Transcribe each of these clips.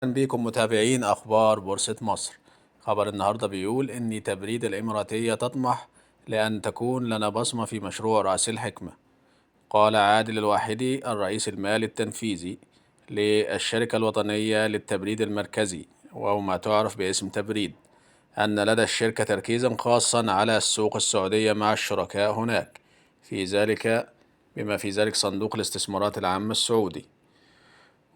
أهلا بيكم متابعين أخبار بورصة مصر. خبر النهاردة بيقول إن تبريد الإماراتية تطمح لأن تكون لنا بصمة في مشروع رأس الحكمة. قال عادل الواحدي الرئيس المالي التنفيذي للشركة الوطنية للتبريد المركزي وهو ما تعرف باسم تبريد أن لدى الشركة تركيزا خاصا على السوق السعودية مع الشركاء هناك، بما في ذلك صندوق الاستثمارات العامة السعودي.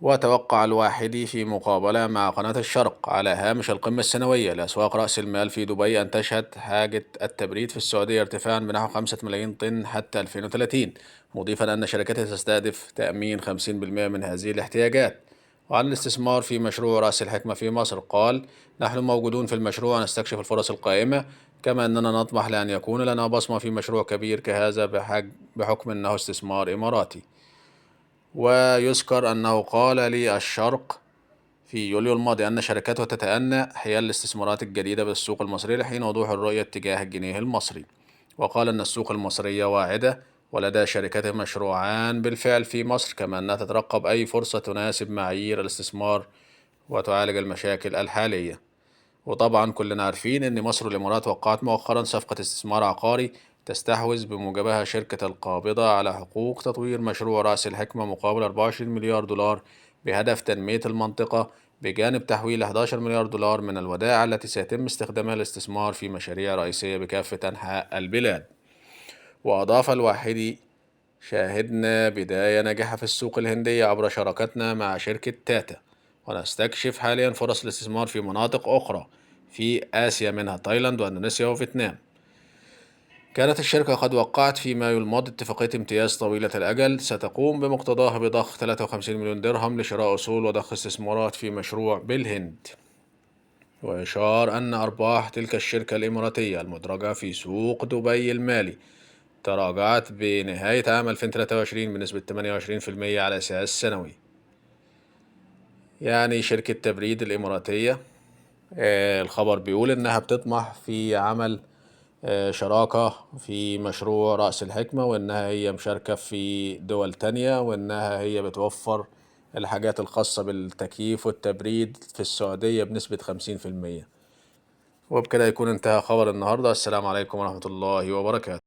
وتوقع الواحدي في مقابلة مع قناة الشرق على هامش القمة السنوية لأسواق رأس المال في دبي أن تشهد حاجة التبريد في السعودية ارتفاعا بنحو 5 ملايين طن حتى 2030، مضيفا أن شركته تستهدف تأمين 50% من هذه الاحتياجات. وعن الاستثمار في مشروع رأس الحكمة في مصر قال: نحن موجودون في المشروع ونستكشف الفرص القائمة، كما أننا نطمح لأن يكون لنا بصمة في مشروع كبير كهذا بحكم أنه استثمار إماراتي. ويذكر أنه قال لي الشرق في يوليو الماضي أن شركته تتأنى حيال الاستثمارات الجديدة بالسوق المصري لحين وضوح الرؤية اتجاه الجنيه المصري. وقال أن السوق المصرية واعدة ولدى شركته مشروعان بالفعل في مصر، كما أنها تترقب أي فرصة تناسب معايير الاستثمار وتعالج المشاكل الحالية. وطبعا كلنا عارفين أن مصر والإمارات وقعت مؤخرا صفقة استثمار عقاري تستحوذ بموجبها شركة القابضة على حقوق تطوير مشروع رأس الحكمة مقابل 24 مليار دولار بهدف تنمية المنطقة، بجانب تحويل 11 مليار دولار من الودائع التي سيتم استخدامها للاستثمار في مشاريع رئيسية بكافة أنحاء البلاد. وأضاف الواحدي: شاهدنا بداية ناجحة في السوق الهندية عبر شراكتنا مع شركة تاتا، ونستكشف حاليا فرص الاستثمار في مناطق أخرى في آسيا منها تايلاند وإندونيسيا وفيتنام. كانت الشركة قد وقعت في مايو الماضي اتفاقية امتياز طويلة الأجل ستقوم بمقتضاها بضخ 53 مليون درهم لشراء أصول وضخ استثمارات في مشروع بالهند. ويشار أن أرباح تلك الشركة الإماراتية المدرجة في سوق دبي المالي تراجعت بنهاية عام 2023 بنسبة 28% على أساس سنوي. يعني شركة تبريد الإماراتية، الخبر بيقول إنها بتطمح في عمل شراكة في مشروع رأس الحكمة، وإنها هي مشاركة في دول تانية، وإنها هي بتوفر الحاجات الخاصة بالتكييف والتبريد في السعودية بنسبة 50%. وبكده يكون انتهى خبر النهاردة. السلام عليكم ورحمة الله وبركاته.